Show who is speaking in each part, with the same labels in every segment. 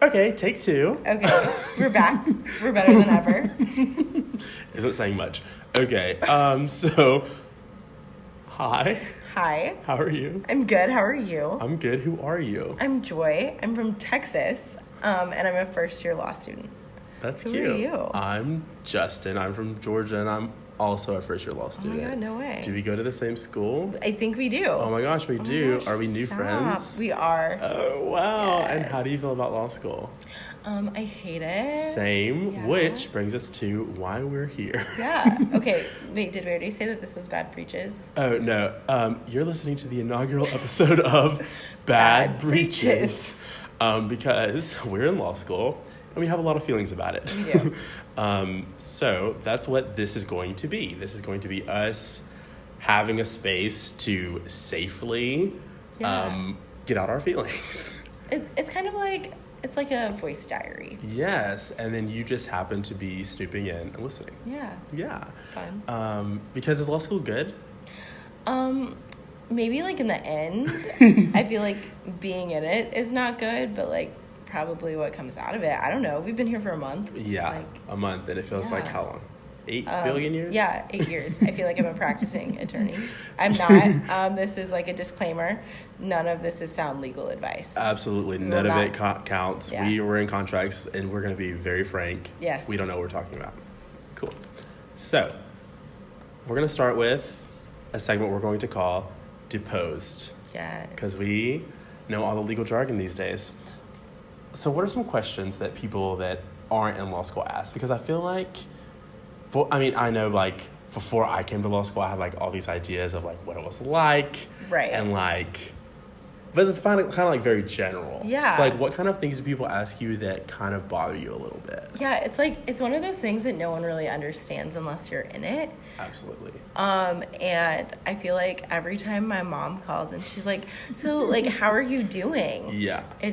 Speaker 1: Okay, take two.
Speaker 2: Okay, we're back. We're better than ever.
Speaker 1: Isn't saying much. Okay, so, hi.
Speaker 2: Hi.
Speaker 1: How are you?
Speaker 2: I'm good. How are you?
Speaker 1: I'm good. Who are you?
Speaker 2: I'm Joi. I'm from Texas, and I'm a first-year law student.
Speaker 1: That's
Speaker 2: Who
Speaker 1: cute.
Speaker 2: are you?
Speaker 1: I'm Justin. I'm from Georgia, and I'm also a first-year law student.
Speaker 2: Oh my God, no way.
Speaker 1: Do we go to the same school?
Speaker 2: I think we do.
Speaker 1: Oh my gosh, we do.
Speaker 2: Gosh,
Speaker 1: Are we new
Speaker 2: stop.
Speaker 1: friends?
Speaker 2: We are.
Speaker 1: Oh, wow.
Speaker 2: Yes.
Speaker 1: And how do you feel about law school?
Speaker 2: I hate it.
Speaker 1: Same,
Speaker 2: Yeah.
Speaker 1: which brings us to why we're here.
Speaker 2: Yeah. Okay. Wait, did we already say that this was Bad Breaches?
Speaker 1: Oh, no. You're listening to the inaugural episode of Bad Breaches. Because we're in law school and we have a lot of feelings about it.
Speaker 2: We do.
Speaker 1: So that's what this is going to be. This is going to be us having a space to safely get out our feelings.
Speaker 2: It's kind of like, it's like a voice diary.
Speaker 1: Yes, and then you just happen to be snooping in and listening.
Speaker 2: Yeah.
Speaker 1: Yeah.
Speaker 2: Fun.
Speaker 1: Because is law school good?
Speaker 2: Maybe like in the end, I feel like being in it is not good, but like probably what comes out of it. I don't know. We've been here for a month.
Speaker 1: Yeah,
Speaker 2: Like,
Speaker 1: a month, and it feels like how long? 8 billion years?
Speaker 2: Yeah, 8 years. I feel like I'm a practicing attorney. I'm not. This is like a disclaimer. None of this is sound legal advice.
Speaker 1: Absolutely.
Speaker 2: We
Speaker 1: None
Speaker 2: will
Speaker 1: of it
Speaker 2: not-
Speaker 1: counts.
Speaker 2: Yeah.
Speaker 1: We were in contracts, and we're going to be very frank.
Speaker 2: Yeah.
Speaker 1: We don't know what we're talking about. Cool. So, we're going to start with a segment we're going to call Deposed.
Speaker 2: Yes.
Speaker 1: Because we know all the legal jargon these days. So what are some questions that people that aren't in law school ask? Because I feel like, well, I mean, I know like before I came to law school, I had like all these ideas of like what it was like.
Speaker 2: Right.
Speaker 1: And like, but it's kind of like very general.
Speaker 2: Yeah.
Speaker 1: So like what kind of things do people ask you that kind of bother you a little bit?
Speaker 2: Yeah, it's like, it's one of those things that no one really understands unless you're in it.
Speaker 1: Absolutely.
Speaker 2: And I feel like every time my mom calls and she's like, so like, how are you doing?
Speaker 1: Yeah.
Speaker 2: We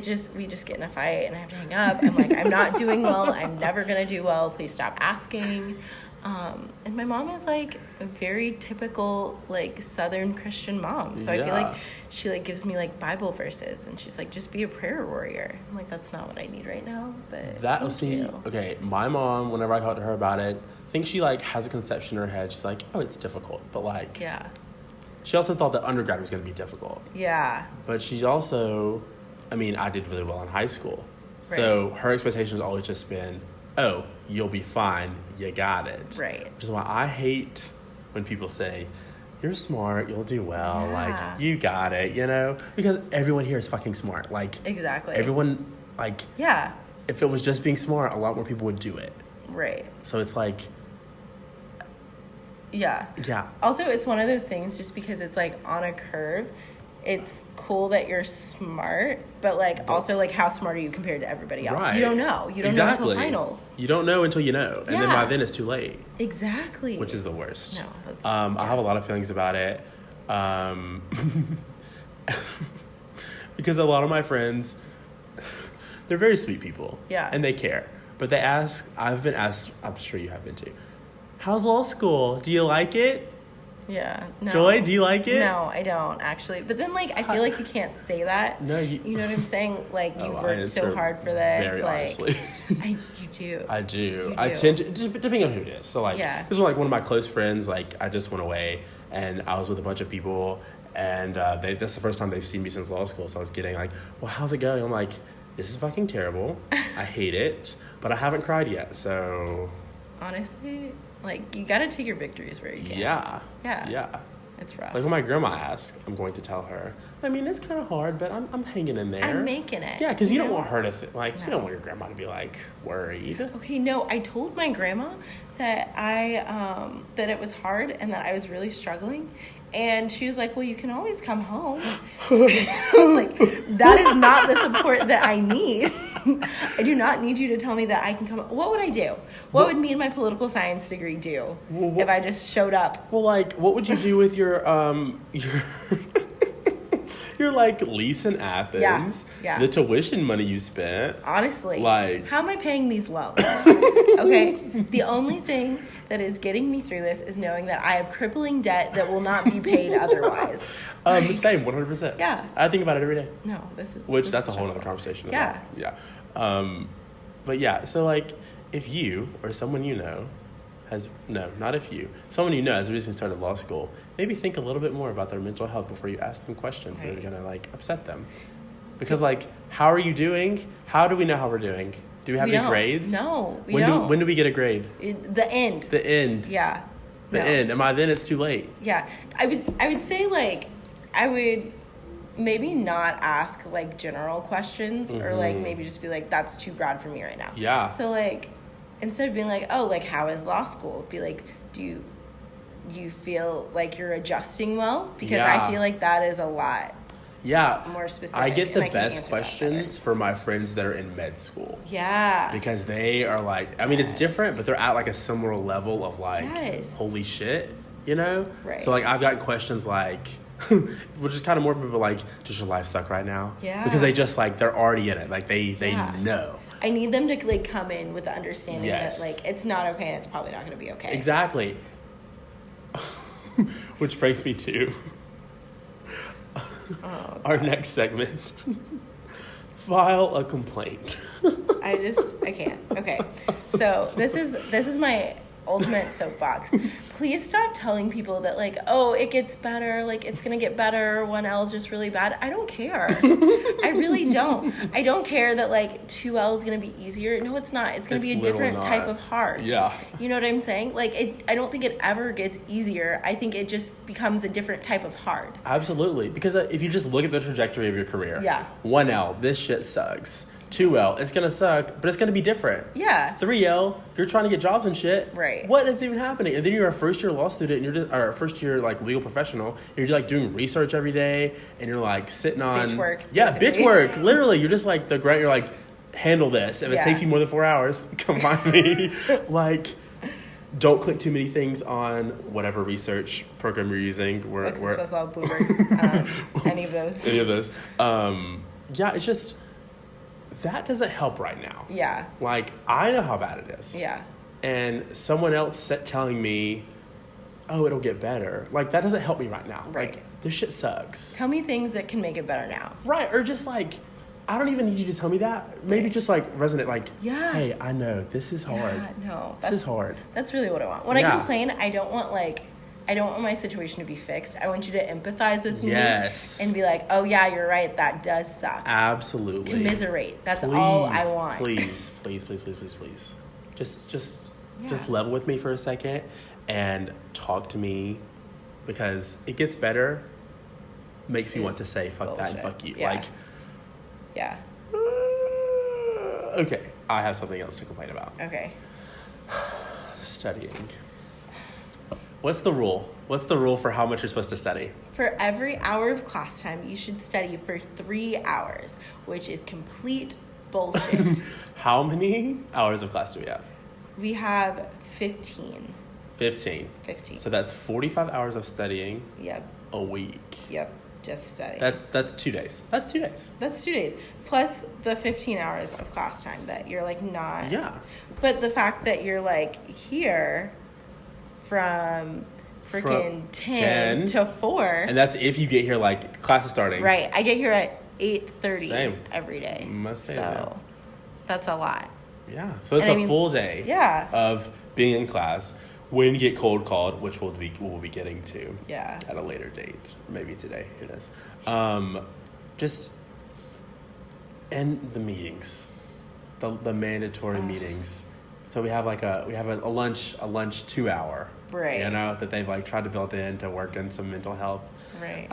Speaker 2: just get in a fight and I have to hang up. I'm like, I'm not doing well. I'm never going to do well. Please stop asking. And my mom is like a very typical like Southern Christian mom. So I feel like she like gives me like Bible verses and she's like, just be a prayer warrior. I'm like, that's not what I need right now. But thank you.
Speaker 1: Okay, my mom, whenever I talk to her about it, I think she like has a conception in her head. She's like, oh, it's difficult. But like,
Speaker 2: Yeah.
Speaker 1: she also thought that undergrad was going to be difficult.
Speaker 2: Yeah.
Speaker 1: But she also, I mean, I did really well in high school.
Speaker 2: Right.
Speaker 1: So her expectation has always just been, oh, you'll be fine. You got it.
Speaker 2: Right.
Speaker 1: Which is why I hate when people say, you're smart, you'll do well.
Speaker 2: Yeah.
Speaker 1: Like, you got it, you know? Because everyone here is fucking smart. Like,
Speaker 2: Exactly.
Speaker 1: everyone, like,
Speaker 2: Yeah.
Speaker 1: if it was just being smart, a lot more people would do it.
Speaker 2: Right.
Speaker 1: So it's like,
Speaker 2: Yeah.
Speaker 1: yeah.
Speaker 2: Also, it's one of those things just because it's like on a curve. It's cool that you're smart, but like also like how smart are you compared to everybody else?
Speaker 1: Right.
Speaker 2: You don't know. You don't
Speaker 1: Exactly.
Speaker 2: know until finals.
Speaker 1: You don't know until you know. And then
Speaker 2: Yeah.
Speaker 1: by then it's too late.
Speaker 2: Exactly.
Speaker 1: Which is the worst.
Speaker 2: No, that's,
Speaker 1: I have a lot of feelings about it. Because a lot of my friends, they're very sweet people.
Speaker 2: Yeah.
Speaker 1: And they care. But they ask, I've been asked, I'm sure you have been too, how's law school? Do you like it?
Speaker 2: Yeah. No.
Speaker 1: Joi, do you like it?
Speaker 2: No, I don't actually. But then like I feel like you can't say that.
Speaker 1: No,
Speaker 2: you know what I'm saying? Like you
Speaker 1: I
Speaker 2: worked so
Speaker 1: answer
Speaker 2: hard for this.
Speaker 1: very
Speaker 2: like
Speaker 1: honestly.
Speaker 2: you do.
Speaker 1: I do.
Speaker 2: You
Speaker 1: I
Speaker 2: do.
Speaker 1: tend to, just depending on who it is. So like,
Speaker 2: Yeah.
Speaker 1: this was like one of my close friends. Like, I just went away and I was with a bunch of people, and that's the first time they've seen me since law school. So I was getting like, well, how's it going? I'm like, this is fucking terrible. I hate it, but I haven't cried yet. So
Speaker 2: Honestly, like you gotta take your victories where you can.
Speaker 1: yeah.
Speaker 2: Yeah. It's rough.
Speaker 1: Like when my grandma asks, I'm going to tell her. I mean, it's kind of hard, but I'm hanging in there.
Speaker 2: I'm making it.
Speaker 1: Yeah, because you don't
Speaker 2: know?
Speaker 1: want her to you
Speaker 2: No.
Speaker 1: don't want your grandma to be like worried.
Speaker 2: Okay, no, I told my grandma that that it was hard and that I was really struggling. And she was like, well, you can always come home. I was like, that is not the support that I need. I do not need you to tell me that I can come. What would I do? What would me and my political science degree do if I just showed up?
Speaker 1: Well, like, what would you do with your your like lease in Athens?
Speaker 2: Yeah.
Speaker 1: The tuition money you spent.
Speaker 2: Honestly,
Speaker 1: Like-
Speaker 2: how am I paying these loans? Okay, the only thing that is getting me through this is knowing that I have crippling debt that will not be paid otherwise.
Speaker 1: Same, 100%.
Speaker 2: Yeah.
Speaker 1: I think about it every day.
Speaker 2: No, this is...
Speaker 1: Which,
Speaker 2: this
Speaker 1: that's
Speaker 2: is
Speaker 1: a whole other
Speaker 2: stressful.
Speaker 1: conversation.
Speaker 2: Yeah.
Speaker 1: But yeah, so like, if you or someone you know someone you know has recently started law school, maybe think a little bit more about their mental health before you ask them questions that are gonna like upset them. Because like, how are you doing? How do we know how we're doing? Do we have any grades?
Speaker 2: No, we don't.
Speaker 1: When do we get a grade?
Speaker 2: The end.
Speaker 1: The end.
Speaker 2: Yeah.
Speaker 1: The end. And by then it's too late.
Speaker 2: Yeah. I would say like, I would maybe not ask like general questions or like maybe just be like, that's too broad for me right now.
Speaker 1: Yeah.
Speaker 2: So like, instead of being like, oh, like how is law school? Be like, do you feel like you're adjusting well? Because I feel like that is a lot.
Speaker 1: Yeah.
Speaker 2: More specific.
Speaker 1: I get the best questions for my friends that are in med school.
Speaker 2: Yeah.
Speaker 1: Because they are like, I mean, it's different, but they're at like a similar level of like, holy shit, you know?
Speaker 2: Right.
Speaker 1: So like, I've got questions like, which is kind of more people like, does your life suck right now?
Speaker 2: Yeah.
Speaker 1: Because they just like, they're already in it. Like they know.
Speaker 2: I need them to like come in with the understanding that like, it's not okay and it's probably not going to be okay.
Speaker 1: Exactly. Which brings me to our next segment. File a complaint.
Speaker 2: I can't. Okay. So this is my ultimate soapbox. Please stop telling people that like, oh, it gets better, like it's gonna get better, 1L is just really bad. I don't care. I really don't. I don't care that like 2L is gonna be easier. No, it's not. It's gonna be a different type of hard.
Speaker 1: Yeah.
Speaker 2: You know what I'm saying? Like I don't think it ever gets easier. I think it just becomes a different type of hard.
Speaker 1: Absolutely. Because if you just look at the trajectory of your career, 1L, this shit sucks. 2L, it's gonna suck, but it's gonna be different.
Speaker 2: Yeah.
Speaker 1: 3L, you're trying to get jobs and shit.
Speaker 2: Right.
Speaker 1: What is even happening? And then you're a first year law student, and you're just, or a first year like legal professional, and you're like doing research every day, and you're like sitting on
Speaker 2: bitch work.
Speaker 1: Yeah,
Speaker 2: basically.
Speaker 1: Bitch work. Literally, you're just like the grant. You're like, handle this. If it takes you more than 4 hours, come find me. Like, don't click too many things on whatever research program you're using.
Speaker 2: Any of those.
Speaker 1: Any of those. Yeah, it's just. That doesn't help right now.
Speaker 2: Yeah.
Speaker 1: Like, I know how bad it is.
Speaker 2: Yeah.
Speaker 1: And someone else telling me, oh, it'll get better. Like, that doesn't help me right now.
Speaker 2: Right.
Speaker 1: Like, this shit sucks.
Speaker 2: Tell me things that can make it better now.
Speaker 1: Right. Or just like, I don't even need you to tell me that. Maybe just like resonate like, hey, I know this is hard.
Speaker 2: Yeah, no.
Speaker 1: This is hard.
Speaker 2: That's really what I want. When I complain, I don't want my situation to be fixed. I want you to empathize with me and be like, oh yeah, you're right. That does suck.
Speaker 1: Absolutely.
Speaker 2: Commiserate. That's all I want.
Speaker 1: Please. Just level with me for a second and talk to me, because it gets better. Makes me want to say fuck that and fuck you.
Speaker 2: Yeah.
Speaker 1: Like,
Speaker 2: yeah.
Speaker 1: Okay. I have something else to complain about.
Speaker 2: Okay.
Speaker 1: Studying. What's the rule? What's the rule for how much you're supposed to study?
Speaker 2: For every hour of class time, you should study for 3 hours, which is complete bullshit.
Speaker 1: How many hours of class do we have?
Speaker 2: We have 15.
Speaker 1: 15. So that's 45 hours of studying.
Speaker 2: Yep.
Speaker 1: A week.
Speaker 2: Yep. Just studying.
Speaker 1: That's 2 days. That's 2 days.
Speaker 2: That's 2 days. Plus the 15 hours of class time that you're like not.
Speaker 1: Yeah.
Speaker 2: But the fact that you're like here from freaking 10 to 4.
Speaker 1: And that's if you get here like class is starting.
Speaker 2: Right. I get here at 8:30
Speaker 1: Same.
Speaker 2: every day.
Speaker 1: Most days.
Speaker 2: So that's a lot.
Speaker 1: Yeah. So it's a full day of being in class. When you get cold called, which we'll be getting to at a later date, maybe today. Who knows? Just and the meetings, the mandatory meetings. So we have a lunch 2 hour,
Speaker 2: right?
Speaker 1: You know, that they've like tried to build in to work in some mental health,
Speaker 2: right?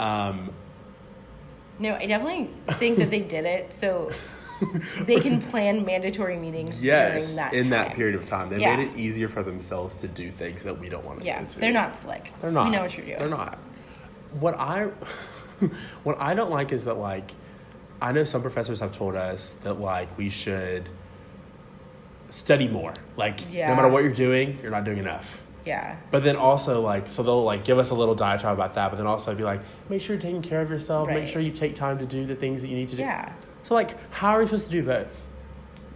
Speaker 2: No, I definitely think that they did it so they can plan mandatory meetings during that time.
Speaker 1: That period of time. They made it easier for themselves to do things that we don't want to do.
Speaker 2: They're not slick.
Speaker 1: They're not.
Speaker 2: We know what you're doing.
Speaker 1: They're not. What I don't like is that, like, I know some professors have told us that, like, we should study more. Like, no matter what you're doing, you're not doing enough.
Speaker 2: Yeah.
Speaker 1: But then also, like, so they'll, like, give us a little diatribe about that, but then also be like, make sure you're taking care of yourself. Right. Make sure you take time to do the things that you need to do.
Speaker 2: Yeah.
Speaker 1: So, like, how are we supposed to do both?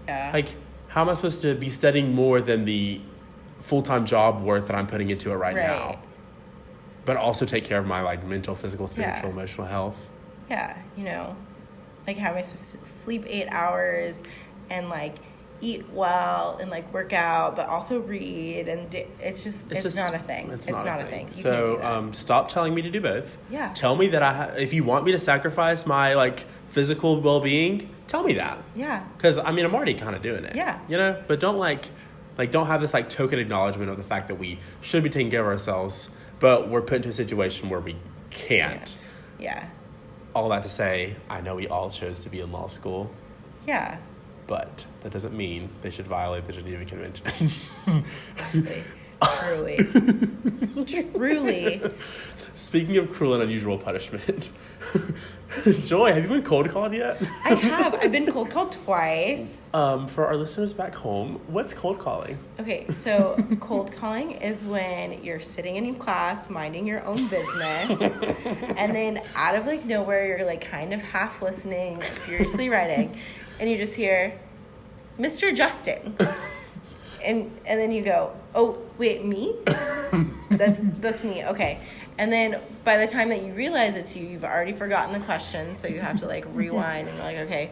Speaker 2: Yeah.
Speaker 1: Like, how am I supposed to be studying more than the full-time job worth that I'm putting into it right now? but also take care of my like mental, physical, spiritual,
Speaker 2: Yeah.
Speaker 1: emotional health.
Speaker 2: Yeah, you know, like how am I supposed to sleep 8 hours and like eat well and like work out, but also read, and it's not a thing. It's not a thing. You can't do that.
Speaker 1: Stop telling me to do both.
Speaker 2: Yeah.
Speaker 1: Tell me that if you want me to sacrifice my like physical well-being, tell me that.
Speaker 2: Yeah.
Speaker 1: Because I mean, I'm already kind of doing it.
Speaker 2: Yeah.
Speaker 1: You know, but don't don't have this like token acknowledgement of the fact that we should be taking care of ourselves, but we're put into a situation where we can't.
Speaker 2: Yeah.
Speaker 1: All that to say, I know we all chose to be in law school.
Speaker 2: Yeah.
Speaker 1: But that doesn't mean they should violate the Geneva Convention.
Speaker 2: Truly. Truly.
Speaker 1: Speaking of cruel and unusual punishment, Joy, have you been cold called yet?
Speaker 2: I have. I've been cold called twice.
Speaker 1: For our listeners back home, what's cold calling?
Speaker 2: Okay, so cold calling is when you're sitting in class minding your own business, and then out of like nowhere, you're like kind of half listening, furiously writing, and you just hear, "Mr. Justin," and then you go, "Oh wait, me? That's me. Okay." And then by the time that you realize it's you, you've already forgotten the question, so you have to like rewind, and you're like, okay.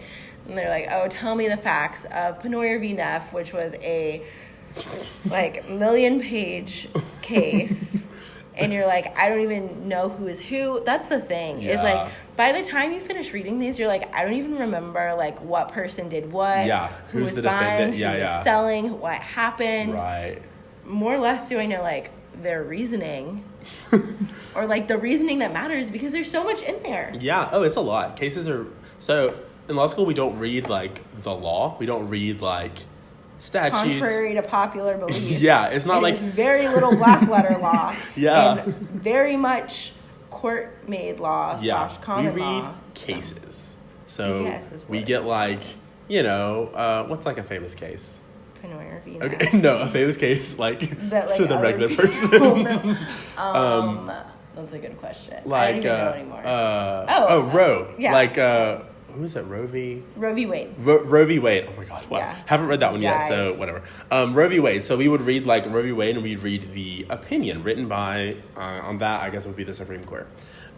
Speaker 2: And they're like, oh, tell me the facts of Penoyer v. Neff, which was a like million-page case. And you're like, I don't even know who is who. That's the thing.
Speaker 1: Yeah.
Speaker 2: Is like, by the time you finish reading these, you're like, I don't even remember like what person did what.
Speaker 1: Yeah.
Speaker 2: Who
Speaker 1: Who's
Speaker 2: was
Speaker 1: the
Speaker 2: buying,
Speaker 1: defendant? Yeah,
Speaker 2: who
Speaker 1: yeah.
Speaker 2: was selling, what happened.
Speaker 1: Right.
Speaker 2: More or less do I know like their reasoning. Or like the reasoning that matters, because there's so much in there.
Speaker 1: Yeah. Oh, it's a lot. Cases are so in law school we don't read like the law. We don't read like statutes.
Speaker 2: Contrary to popular belief.
Speaker 1: Yeah, it's not like
Speaker 2: it's very little black letter law.
Speaker 1: Yeah.
Speaker 2: And very much court made law / common
Speaker 1: we read
Speaker 2: law.
Speaker 1: cases. So
Speaker 2: Yes, is what
Speaker 1: we
Speaker 2: it
Speaker 1: get like,
Speaker 2: is.
Speaker 1: you know, what's like a famous case?
Speaker 2: Penoyer v.
Speaker 1: Okay, no, a famous case like
Speaker 2: That, like,
Speaker 1: to the
Speaker 2: other
Speaker 1: regular
Speaker 2: people
Speaker 1: person.
Speaker 2: know. That's a good question.
Speaker 1: Like
Speaker 2: I don't even know anymore.
Speaker 1: Roe.
Speaker 2: Yeah.
Speaker 1: Like who is it? Roe v.
Speaker 2: Roe v. Wade.
Speaker 1: Roe v. Wade. Oh my God! Wow,
Speaker 2: Yeah.
Speaker 1: haven't read that one yet, so
Speaker 2: Yikes.
Speaker 1: whatever. Roe v. Wade. So we would read like Roe v. Wade, and we'd read the opinion written by on that. I guess it would be the Supreme Court.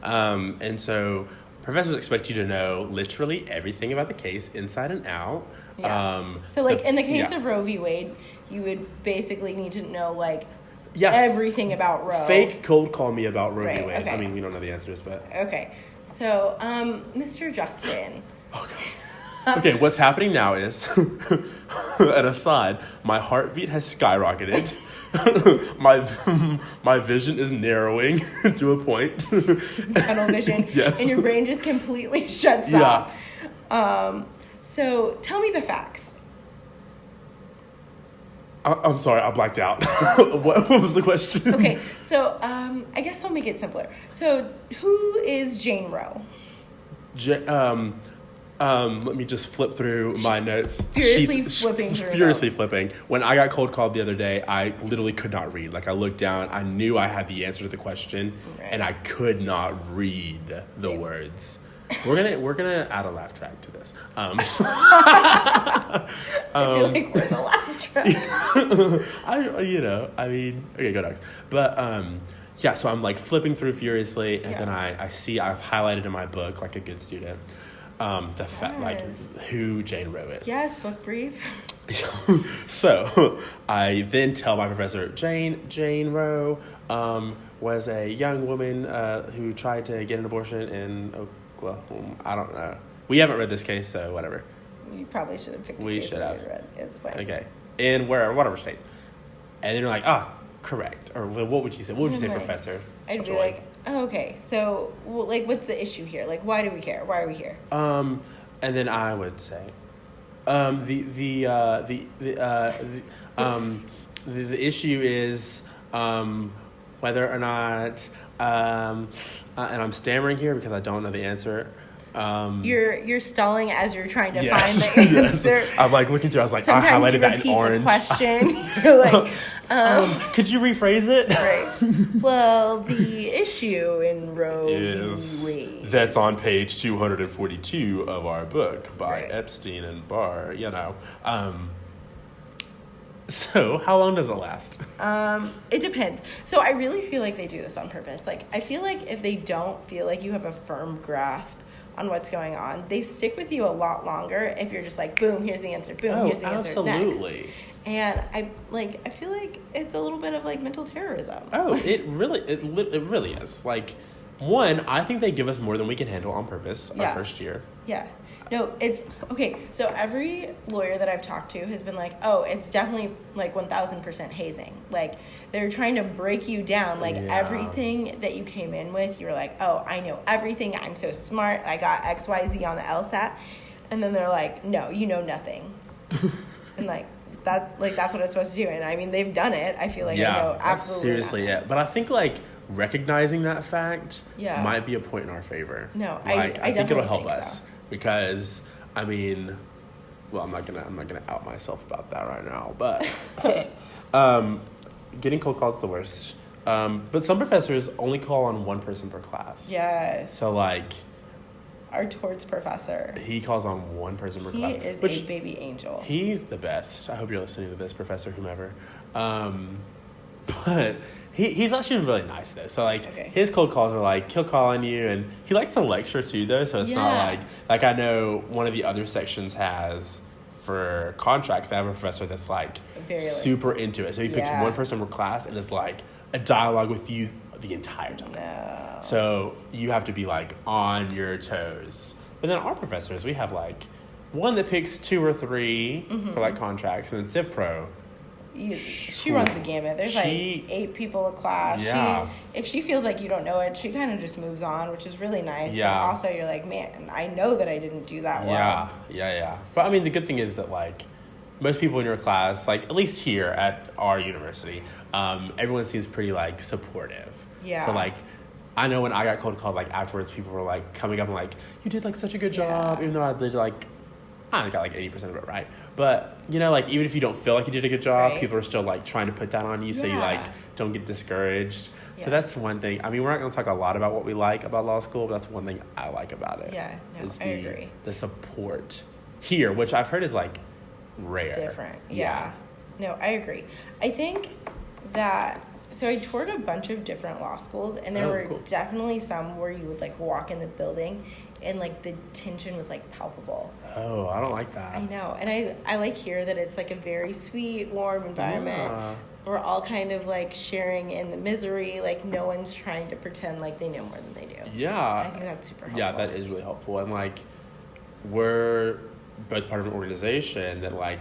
Speaker 1: And so professors expect you to know literally everything about the case, inside and out.
Speaker 2: Yeah. So like in the case of Roe v. Wade, you would basically need to know like everything about Roe.
Speaker 1: Fake cold call me about Roe v.
Speaker 2: Right,
Speaker 1: Wade.
Speaker 2: okay.
Speaker 1: I mean, we don't know the answers, but
Speaker 2: Okay. So, Mr. Justin.
Speaker 1: oh God. Okay, what's happening now is, an aside, my heartbeat has skyrocketed. my vision is narrowing to a point.
Speaker 2: Tunnel vision.
Speaker 1: Yes.
Speaker 2: And your brain just completely shuts
Speaker 1: Yeah.
Speaker 2: off. So tell me the facts.
Speaker 1: I'm sorry, I blacked out. What was the question?
Speaker 2: Okay, so I guess I'll make it simpler. So who is Jane Roe?
Speaker 1: Let me just flip through my notes.
Speaker 2: Furiously flipping through
Speaker 1: Furiously
Speaker 2: notes.
Speaker 1: flipping. When I got cold called the other day, I literally could not read. Like I looked down, I knew I had the answer to the question,
Speaker 2: Right.
Speaker 1: and I could not read the
Speaker 2: Same.
Speaker 1: words. We're gonna add a laugh track to this.
Speaker 2: I feel like we're the laugh track.
Speaker 1: Okay, go dogs. But yeah, so I'm like flipping through furiously, and
Speaker 2: Yeah.
Speaker 1: then I see I've highlighted in my book like a good student, like
Speaker 2: Yes.
Speaker 1: who Jane Roe is.
Speaker 2: Yes, book brief.
Speaker 1: So I then tell my professor, Jane Roe was a young woman who tried to get an abortion in Oklahoma. I don't know. We haven't read this case, so whatever.
Speaker 2: You probably should have picked a
Speaker 1: We
Speaker 2: case
Speaker 1: should
Speaker 2: that
Speaker 1: have.
Speaker 2: you read. It's fine.
Speaker 1: Okay. In whatever state. And then you're like, correct. Or what would you say? What would you say,
Speaker 2: Right.
Speaker 1: Professor?
Speaker 2: I'd be
Speaker 1: Joy?
Speaker 2: like, oh, okay, so like, what's the issue here? Like, why do we care? Why are we here?
Speaker 1: And then I would say, the issue is whether or not, and I'm stammering here because I don't know the answer.
Speaker 2: You're stalling as you're trying to
Speaker 1: Yes.
Speaker 2: find the
Speaker 1: Yes.
Speaker 2: answer.
Speaker 1: I'm like looking through. I was like, I
Speaker 2: Sometimes
Speaker 1: highlighted
Speaker 2: you
Speaker 1: that
Speaker 2: repeat
Speaker 1: in orange.
Speaker 2: the question. You're like,
Speaker 1: Could you rephrase it?
Speaker 2: right. Well, the issue in Roe
Speaker 1: Is
Speaker 2: v. Wade.
Speaker 1: that's on page 242 of our book by
Speaker 2: Right.
Speaker 1: Epstein and Barr. So, how long does it last?
Speaker 2: It depends. So I really feel like they do this on purpose. Like, I feel like if they don't feel like you have a firm grasp on what's going on, they stick with you a lot longer if you're just like, boom, here's the answer, boom, here's the answer,
Speaker 1: absolutely.
Speaker 2: next. And I feel like it's a little bit of like mental terrorism.
Speaker 1: Oh, it really is. Like, one, I think they give us more than we can handle on purpose our first year.
Speaker 2: Yeah. No, it's okay. So every lawyer that I've talked to has been like, oh, it's definitely like 1000% hazing. Like, they're trying to break you down. Like, everything that you came in with, you're like, oh, I know everything. I'm so smart. I got XYZ on the LSAT. And then they're like, no, you know nothing. And that's what it's supposed to do. And I mean, they've done it. I feel like I know absolutely
Speaker 1: seriously
Speaker 2: nothing.
Speaker 1: But I think like recognizing that fact
Speaker 2: Yeah.
Speaker 1: might be a point in our favor.
Speaker 2: No,
Speaker 1: like,
Speaker 2: I
Speaker 1: think it'll help
Speaker 2: think
Speaker 1: us
Speaker 2: so.
Speaker 1: Because I mean, well, I'm not gonna out myself about that right now, but getting cold called is the worst. But some professors only call on one person per class.
Speaker 2: Yes.
Speaker 1: So like,
Speaker 2: our torts professor,
Speaker 1: he calls on one person per class.
Speaker 2: He is a baby angel.
Speaker 1: He's the best. I hope you're listening to this, Professor whomever. But he's actually really nice though. So like his cold calls are like he'll call on you, and he likes to lecture too though. So it's not like I know one of the other sections has for contracts. They have a professor that's like super into it. So he picks one person per class and it's like a dialogue with you the entire time.
Speaker 2: No.
Speaker 1: So you have to be like on your toes. But then our professors, we have like one that picks 2 or 3 for like contracts, and then Civ Pro.
Speaker 2: She runs the gamut. There's like 8 people a class.
Speaker 1: Yeah.
Speaker 2: If she feels like you don't know it, she kind of just moves on, which is really nice.
Speaker 1: Yeah.
Speaker 2: But also you're like, man, I know that I didn't do that well.
Speaker 1: Yeah. But I mean, the good thing is that like most people in your class, like at least here at our university, everyone seems pretty like supportive.
Speaker 2: Yeah.
Speaker 1: So like, I know when I got cold called, like afterwards, people were like coming up and like, you did like such a good job, even though I did like, I only got like 80% of it right. But, you know, like, even if you don't feel like you did a good job, people are still, like, trying to put that on you so you, like, don't get discouraged. Yeah. So that's one thing. I mean, we're not going to talk a lot about what we like about law school, but that's one thing I like about it.
Speaker 2: Yeah, no, I agree.
Speaker 1: The support here, which I've heard is, like, rare.
Speaker 2: Different. Yeah. No, I agree. I think that... So I toured a bunch of different law schools, and there were definitely some where you would, like, walk in the building and like the tension was like palpable.
Speaker 1: Oh, I don't like that.
Speaker 2: I know. And I like here that it's like a very sweet, warm environment. Yeah. We're all kind of like sharing in the misery, like no one's trying to pretend like they know more than they do.
Speaker 1: Yeah.
Speaker 2: And I think that's super helpful.
Speaker 1: Yeah, that is really helpful. And like we're both part of an organization that like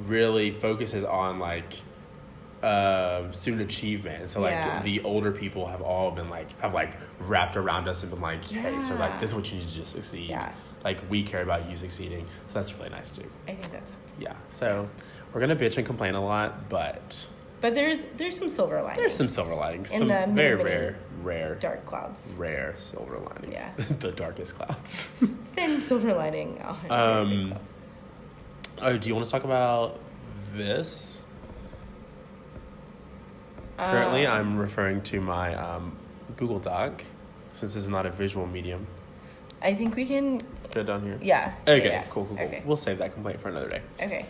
Speaker 1: really focuses on like student achievement. So like the older people have all been like wrapped around us and been like, hey, so like this is what you need to just succeed. Yeah. Like we care about you succeeding. So that's really nice too.
Speaker 2: I think that's
Speaker 1: yeah. So we're gonna bitch and complain a lot, but
Speaker 2: there's some silver linings.
Speaker 1: There's some silver linings.
Speaker 2: In
Speaker 1: some
Speaker 2: the
Speaker 1: very rare
Speaker 2: dark clouds.
Speaker 1: Rare silver linings.
Speaker 2: Yeah.
Speaker 1: The darkest clouds.
Speaker 2: Thin silver lining.
Speaker 1: Oh, do you want to talk about this? Currently, I'm referring to my Google Doc, since this is not a visual medium.
Speaker 2: I think we can...
Speaker 1: Go down here?
Speaker 2: Yeah.
Speaker 1: Okay,
Speaker 2: yeah.
Speaker 1: Cool. Okay. We'll save that complaint for another day.
Speaker 2: Okay.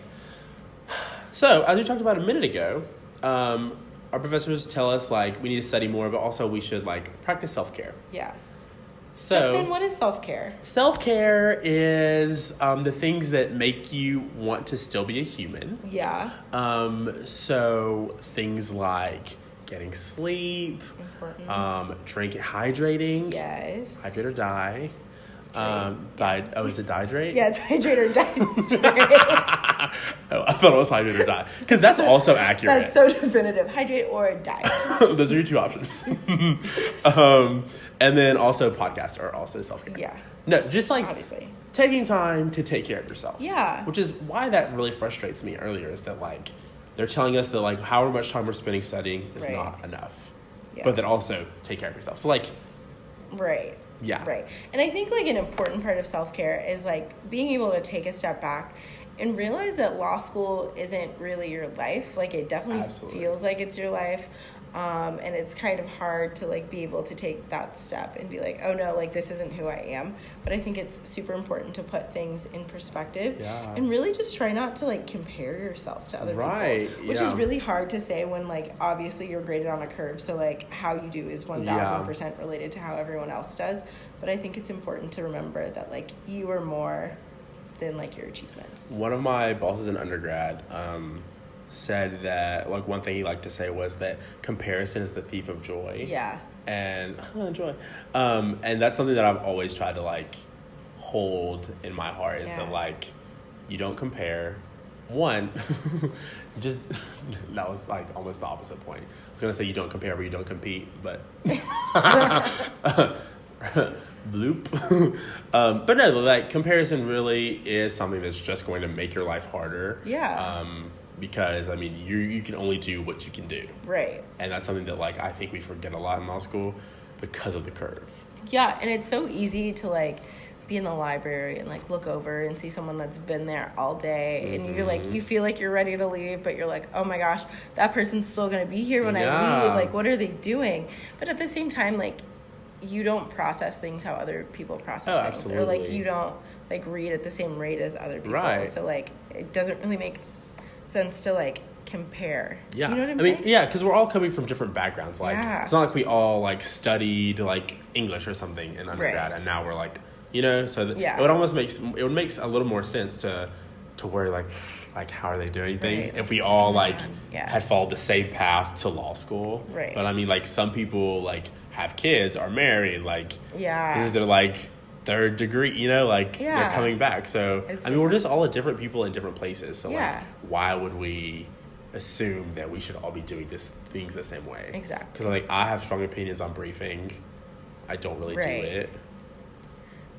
Speaker 1: So, as we talked about a minute ago, our professors tell us, like, we need to study more, but also we should, like, practice self-care.
Speaker 2: Yeah.
Speaker 1: So,
Speaker 2: Justin, what is self-care?
Speaker 1: Self-care is the things that make you want to still be a human.
Speaker 2: Yeah.
Speaker 1: So things like getting sleep, hydrating.
Speaker 2: Yes.
Speaker 1: Hydrate or die. Is it dihydrate?
Speaker 2: Yeah, it's hydrate or die.
Speaker 1: Oh, I thought it was hydrate or die. Because that's also accurate.
Speaker 2: That's so definitive. Hydrate or die.
Speaker 1: Those are your two options. And then also podcasts are also self-care.
Speaker 2: Yeah.
Speaker 1: No, just like
Speaker 2: obviously
Speaker 1: taking time to take care of yourself.
Speaker 2: Yeah.
Speaker 1: Which is why that really frustrates me earlier is that like they're telling us that like however much time we're spending studying is not enough. Yeah. But then also take care of yourself. So like
Speaker 2: right.
Speaker 1: Yeah.
Speaker 2: Right. And I think like an important part of self-care is like being able to take a step back and realize that law school isn't really your life. Like it definitely feels like it's your life. And it's kind of hard to like be able to take that step and be like, oh no, like this isn't who I am. But I think it's super important to put things in perspective and really just try not to like compare yourself to other people, which is really hard to say when like obviously you're graded on a curve. So like how you do is 1000% related to how everyone else does. But I think it's important to remember that like you are more than like your achievements.
Speaker 1: One of my bosses in undergrad, said that like one thing he liked to say was that comparison is the thief of joy.
Speaker 2: Yeah.
Speaker 1: And joy. And that's something that I've always tried to like hold in my heart is that like you don't compare. One, just that was like almost the opposite point. I was gonna say you don't compare but you don't compete, but bloop. But no, like comparison really is something that's just going to make your life harder.
Speaker 2: Yeah.
Speaker 1: Because I mean you can only do what you can do.
Speaker 2: Right.
Speaker 1: And that's something that like I think we forget a lot in law school because of the curve.
Speaker 2: Yeah, and it's so easy to like be in the library and like look over and see someone that's been there all day and you're like you feel like you're ready to leave, but you're like, oh my gosh, that person's still gonna be here when I leave. Like what are they doing? But at the same time, like you don't process things how other people process things.
Speaker 1: Absolutely.
Speaker 2: Or like you don't like read at the same rate as other people.
Speaker 1: Right.
Speaker 2: So like it doesn't really make sense to like compare.
Speaker 1: Yeah.
Speaker 2: You know what I'm saying?
Speaker 1: I mean, yeah, because we're all coming from different backgrounds. Like it's not like we all like studied like English or something in undergrad and now we're like, you know, so it would almost make a little more sense to worry like how are they doing things if we all like had followed the same path to law school.
Speaker 2: Right.
Speaker 1: But I mean, like some people like have kids, are married, like this is their like third degree, you know, like they're coming back. So I mean, we're just all different people in different places. So like, why would we assume that we should all be doing things the same way?
Speaker 2: Exactly.
Speaker 1: Because like I have strong opinions on briefing. I don't really do it.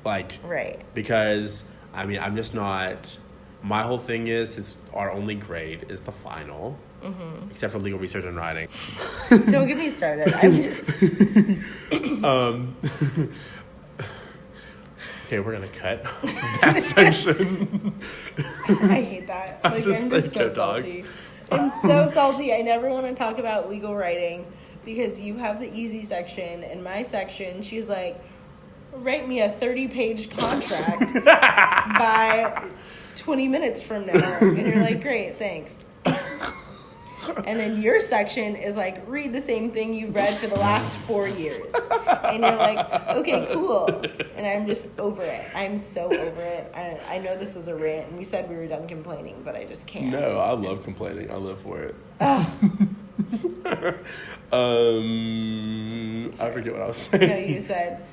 Speaker 1: Like because I mean I'm just not. My whole thing is our only grade is the final, except for legal research and writing.
Speaker 2: Don't get me started. I'm just.
Speaker 1: Okay, we're gonna cut that section.
Speaker 2: I hate that. Like I'm just so salty. I'm so salty. I never want to talk about legal writing because you have the easy section and my section. She's like, write me a 30-page contract by 20 minutes from now, and you're like, great, thanks. And then your section is like, read the same thing you've read for the last 4 years. And you're like, okay, cool. And I'm just over it. I'm so over it. I know this was a rant, and we said we were done complaining, but I just can't.
Speaker 1: No, I love complaining. I live for it. I forget what I was saying.
Speaker 2: No, you said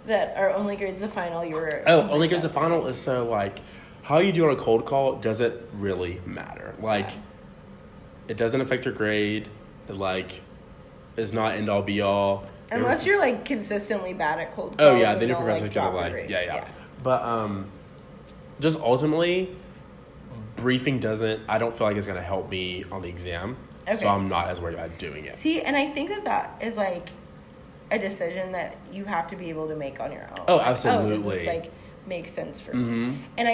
Speaker 2: that our only grade's the final. You were...
Speaker 1: only grade's the final is so, like, how you do on a cold call doesn't really matter. Like... It doesn't affect your grade. It, like, is not end all be all.
Speaker 2: Unless you're, like, consistently bad at cold calls.
Speaker 1: Oh, yeah. Then your professor's going to, like, yeah. But just ultimately, briefing I don't feel like it's going to help me on the exam. Okay. So I'm not as worried about doing it.
Speaker 2: See, and I think that is, like, a decision that you have to be able to make on your own.
Speaker 1: Oh,
Speaker 2: like,
Speaker 1: absolutely.
Speaker 2: Does this, like, make sense for me? And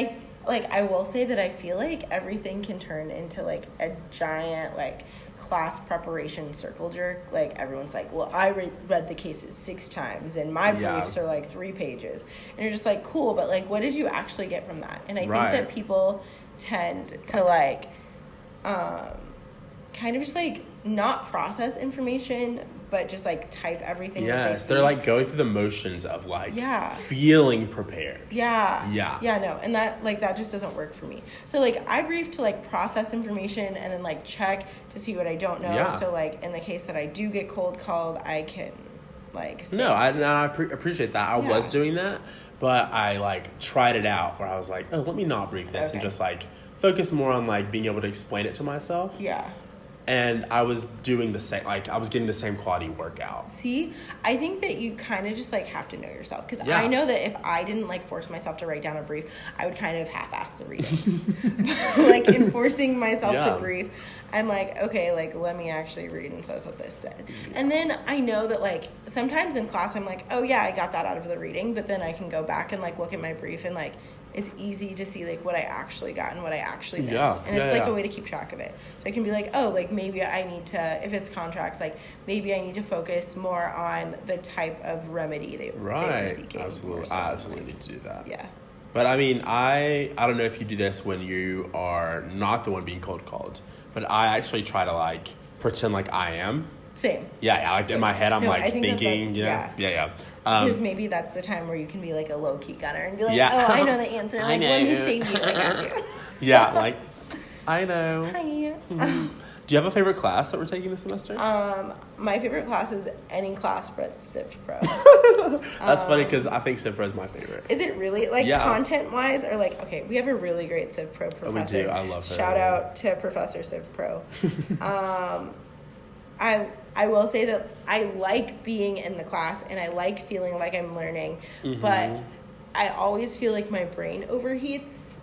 Speaker 2: I will say that I feel like everything can turn into like a giant like class preparation circle jerk. Like everyone's like, well, I read the cases 6 times and my briefs are like 3 pages. And you're just like, cool, but like what did you actually get from that? And I think that people tend to like kind of just like not process information but just like type everything.
Speaker 1: Yes, they're like going through the motions of like feeling prepared.
Speaker 2: Yeah, no, and that just doesn't work for me. So like I brief to like process information and then like check to see what I don't know. So like in the case that I do get cold called, I can like say,
Speaker 1: I appreciate that. I was doing that, but I like tried it out where I was like, oh, let me not brief this and just like focus more on like being able to explain it to myself.
Speaker 2: Yeah.
Speaker 1: And I was doing the same, like, I was getting the same quality workout.
Speaker 2: See, I think that you kind of just, like, have to know yourself. Because I know that if I didn't, like, force myself to write down a brief, I would kind of half-ass the readings. Like, in forcing myself to brief, I'm like, okay, like, let me actually read and says what this said. And then I know that, like, sometimes in class I'm like, oh, yeah, I got that out of the reading. But then I can go back and, like, look at my brief and, like, it's easy to see like what I actually got and what I actually missed.
Speaker 1: Yeah.
Speaker 2: And it's like a way to keep track of it. So I can be like, oh, like maybe I need to, if it's contracts, like maybe I need to focus more on the type of remedy they were seeking.
Speaker 1: Absolutely. I absolutely need to do that.
Speaker 2: Yeah.
Speaker 1: But I mean, I don't know if you do this when you are not the one being cold called, but I actually try to like pretend like I am.
Speaker 2: Same.
Speaker 1: Yeah, like in my head, I'm like thinking, yeah.
Speaker 2: Because maybe that's the time where you can be like a low key gunner and be like,
Speaker 1: yeah.
Speaker 2: oh, I know the answer. Like, let me save you. I got you.
Speaker 1: Yeah, like, I know.
Speaker 2: Hi.
Speaker 1: Mm-hmm. Do you have a favorite class that we're taking this semester?
Speaker 2: My favorite class is any class but Civ Pro.
Speaker 1: That's funny because I think Civ Pro is my favorite.
Speaker 2: Is it really? Like, content-wise, or like, okay, we have a really great Civ Pro professor.
Speaker 1: We do. I love her.
Speaker 2: Shout out to Professor Civ Pro. I will say that I like being in the class and I like feeling like I'm learning, but I always feel like my brain overheats.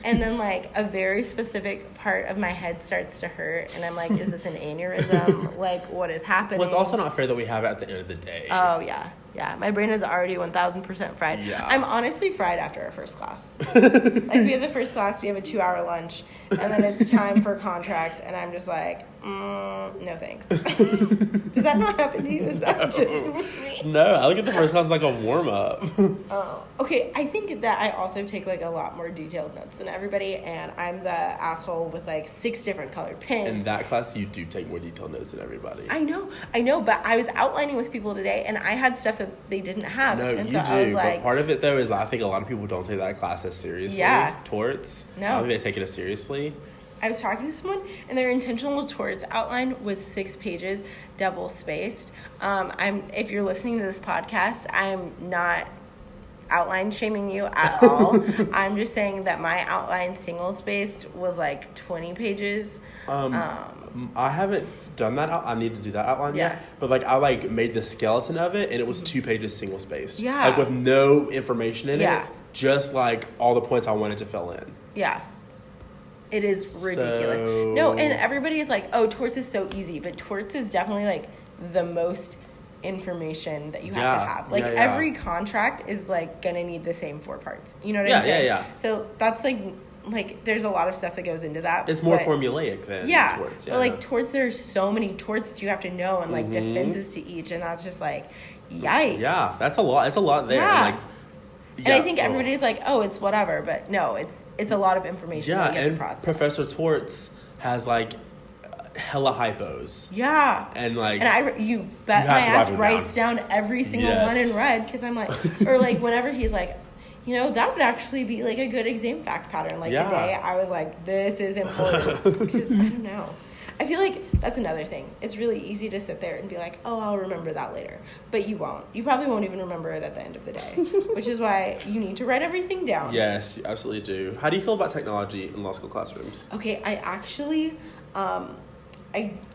Speaker 2: And then, like, a very specific part of my head starts to hurt. And I'm like, is this an aneurysm? Like, what is happening?
Speaker 1: Well, it's also not fair that we have it at the end of the day.
Speaker 2: Oh, yeah. Yeah. My brain is already 1,000% fried.
Speaker 1: Yeah.
Speaker 2: I'm honestly fried after our first class. Like, we have the first class, we have a 2-hour lunch, and then it's time for contracts. And I'm just like, no thanks. Does that not happen to you? Is that just with me?
Speaker 1: No, I look at the first class as like a warm-up.
Speaker 2: Oh, okay. I think that I also take like a lot more detailed notes than everybody, and I'm the asshole with like 6 different colored pens.
Speaker 1: In that class, you do take more detailed notes than everybody.
Speaker 2: I know, but I was outlining with people today, and I had stuff that they didn't have.
Speaker 1: No,
Speaker 2: and
Speaker 1: you
Speaker 2: so
Speaker 1: do.
Speaker 2: I was like,
Speaker 1: but part of it though is I think a lot of people don't take that class as seriously.
Speaker 2: Yeah.
Speaker 1: Torts.
Speaker 2: No.
Speaker 1: I don't think they take it as seriously.
Speaker 2: I was talking to someone, and their intentional torts outline was 6 pages, double spaced. If you're listening to this podcast, I'm not outline shaming you at all. I'm just saying that my outline single spaced was like 20 pages.
Speaker 1: I haven't done that. I need to do that outline yet. But like I like made the skeleton of it, and it was 2 pages single spaced.
Speaker 2: Yeah.
Speaker 1: Like with no information in it, just like all the points I wanted to fill in.
Speaker 2: Yeah. It is ridiculous.
Speaker 1: So...
Speaker 2: No, and everybody is like, oh, torts is so easy. But torts is definitely like the most information that you have to have. Like every contract is like going to need the same 4 parts. You know what I'm saying? Yeah. So that's like there's a lot of stuff that goes into that.
Speaker 1: It's more formulaic than torts.
Speaker 2: Yeah. But like torts, there's so many torts that you have to know and like defenses to each. And that's just like, yikes.
Speaker 1: Yeah, that's a lot. It's a lot there.
Speaker 2: Yeah.
Speaker 1: And, like,
Speaker 2: and I think everybody's like, oh, it's whatever. But no, it's a lot of information that you have to process.
Speaker 1: Professor Torts has like hella hypos.
Speaker 2: Yeah.
Speaker 1: And like,
Speaker 2: and you bet my ass writes down every single one in red, because I'm like, or like whenever he's like, you know, that would actually be like a good exam fact pattern. Like today, I was like, this is important, because I don't know. I feel like that's another thing. It's really easy to sit there and be like, oh, I'll remember that later. But you won't. You probably won't even remember it at the end of the day, which is why you need to write everything down.
Speaker 1: Yes, you absolutely do. How do you feel about technology in law school classrooms?
Speaker 2: Okay, I actually, I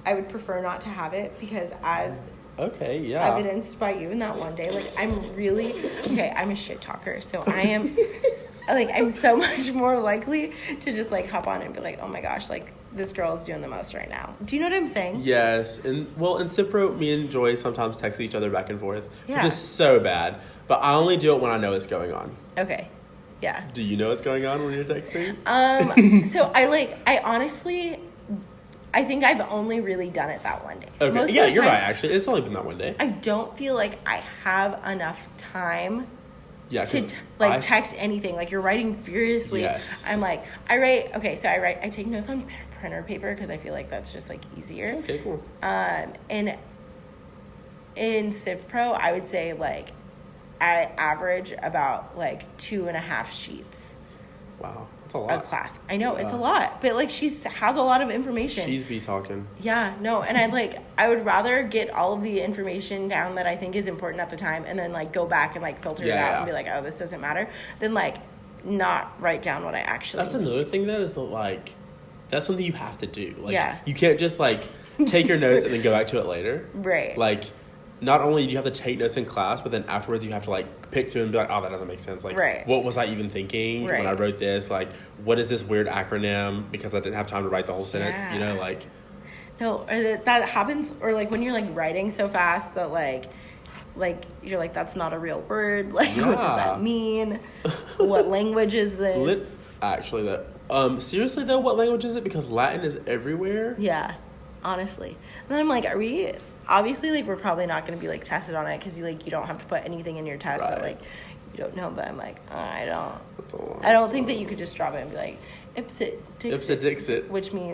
Speaker 2: would prefer not to have it, because as evidenced by you in that one day, like I'm a shit talker, so I am like, I'm so much more likely to just like hop on and be like, oh my gosh, like this girl is doing the most right now. Do you know what I'm saying?
Speaker 1: Yes. And well, in Cipro, me and Joy sometimes text each other back and forth, which is so bad, but I only do it when I know it's going on.
Speaker 2: Okay. Yeah.
Speaker 1: Do you know what's going on when you're texting?
Speaker 2: So I honestly, I think I've only really done it that one day.
Speaker 1: Okay.
Speaker 2: Most
Speaker 1: yeah, you're right, actually. It's only been that one day.
Speaker 2: I don't feel like I have enough time to text anything. Like, you're writing furiously.
Speaker 1: Yes.
Speaker 2: I'm like, I take notes on printer paper, because I feel like that's just like easier.
Speaker 1: Okay, cool.
Speaker 2: And in Civ Pro, I would say like I average about like 2.5 sheets.
Speaker 1: Wow. That's a lot.
Speaker 2: A class. I know, it's a lot. But like, she has a lot of information.
Speaker 1: She's be talking.
Speaker 2: Yeah, no, and I would rather get all of the information down that I think is important at the time, and then like go back and like filter it out and be like, oh, this doesn't matter, than like not write down what I actually
Speaker 1: That's
Speaker 2: need.
Speaker 1: another thing, though, is that like, that's something you have to do. Like, you can't just like take your notes and then go back to it later.
Speaker 2: Right.
Speaker 1: Like, not only do you have to take notes in class, but then afterwards you have to like pick through and be like, oh, that doesn't make sense. Like, what was I even thinking when I wrote this? Like, what is this weird acronym? Because I didn't have time to write the whole sentence. You know, like.
Speaker 2: No, or that happens, or like when you're like writing so fast that like like, you're like, that's not a real word. Like,
Speaker 1: Yeah.
Speaker 2: what does that mean? What language is this?
Speaker 1: Actually, seriously though, what language is it? Because Latin is everywhere.
Speaker 2: Yeah, honestly. And then I'm like, are we, obviously, like, we're probably not going to be, like, tested on it because you don't have to put anything in your test that, like, you don't know. But I'm like, I don't think that you could just drop it and be like, Ipsit Dixit, which means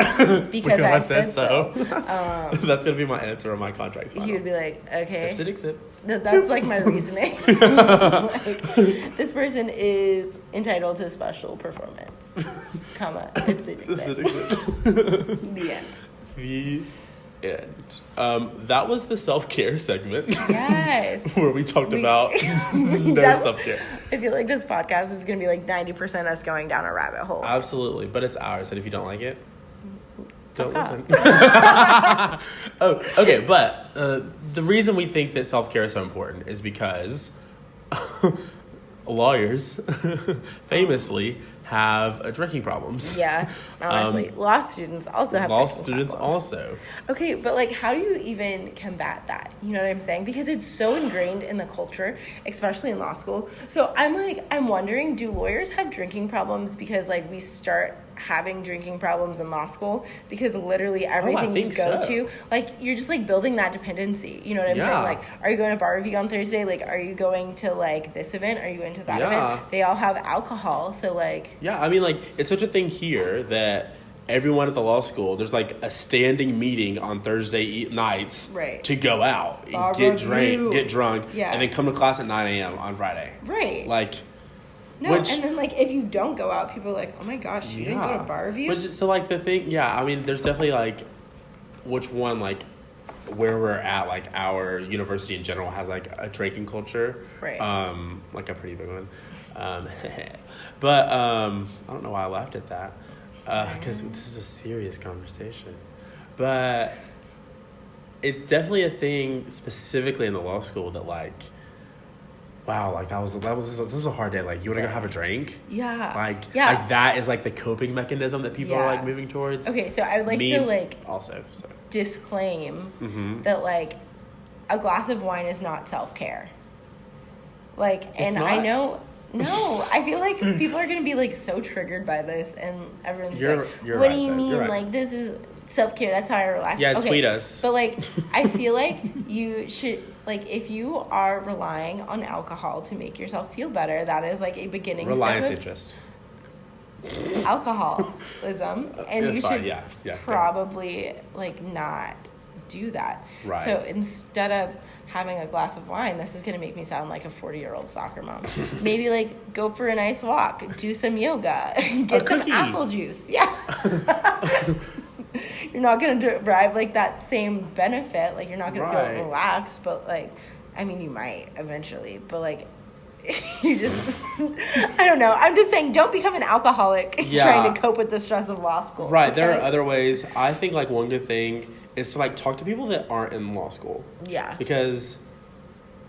Speaker 2: because I said so.
Speaker 1: That's gonna be my answer on my contract.
Speaker 2: He would be like, okay,
Speaker 1: Ipsit Dixit.
Speaker 2: That's like my reasoning. Like, this person is entitled to special performance, comma, Ipsit Dixit. The end.
Speaker 1: The end. That was the self-care segment.
Speaker 2: Yes.
Speaker 1: Where we talked about no self-care.
Speaker 2: I feel like this podcast is going to be like 90% us going down a rabbit hole.
Speaker 1: Absolutely. But it's ours. And if you don't like it, don't listen. Oh, okay. But the reason we think that self-care is so important is because lawyers famously have drinking problems.
Speaker 2: Yeah, honestly. Law students also have drinking problems.
Speaker 1: Also.
Speaker 2: Okay, but like, how do you even combat that? You know what I'm saying? Because it's so ingrained in the culture, especially in law school. So I'm wondering, do lawyers have drinking problems because like we start having drinking problems in law school? Because literally everything you go to, like, you're just like building that dependency. You know what I'm saying? Like, are you going to bar review on Thursday? Like, are you going to like this event? Are you into that event? They all have alcohol, so like.
Speaker 1: Yeah, I mean, like, it's such a thing here that everyone at the law school, there's like a standing meeting on Thursday nights to go out and get drunk, and then come to class at 9 a.m. on Friday.
Speaker 2: Right.
Speaker 1: Like.
Speaker 2: No, and then, like, if you don't go out, people are like, oh, my gosh, you didn't go to bar review?
Speaker 1: So, like, the thing, I mean, there's definitely, like, which one, like, where we're at, like, our university in general has, like, a drinking culture.
Speaker 2: Right.
Speaker 1: Like, a pretty big one. But, I don't know why I laughed at that. Because this is a serious conversation. But it's definitely a thing, specifically in the law school, that, like, wow, like this was a hard day. Like, you want to go have a drink?
Speaker 2: Yeah.
Speaker 1: Like that is like the coping mechanism that people are like moving towards.
Speaker 2: Okay, so I would like to like
Speaker 1: also
Speaker 2: disclaim that like a glass of wine is not self-care. Like, and I know. No, I feel like people are gonna be like so triggered by this, and everyone's like, "What do you mean? Like, this is self-care? That's how I relax."
Speaker 1: Yeah, tweet us.
Speaker 2: But like, I feel like you should, like, if you are relying on alcohol to make yourself feel better, that is like a beginning
Speaker 1: reliance
Speaker 2: step of
Speaker 1: interest.
Speaker 2: Alcoholism, and you should probably like not do that.
Speaker 1: Right.
Speaker 2: So instead of having a glass of wine, this is going to make me sound like a 40-year-old soccer mom. Maybe like go for a nice walk, do some yoga, get some apple juice. Yeah. You're not going to derive like that same benefit. Like, you're not going to feel relaxed, but like, I mean, you might eventually, but like, you just, I don't know. I'm just saying, don't become an alcoholic trying to cope with the stress of law school.
Speaker 1: Right.
Speaker 2: Okay?
Speaker 1: There are other ways. I think like one good thing is to like talk to people that aren't in law school.
Speaker 2: Yeah.
Speaker 1: Because,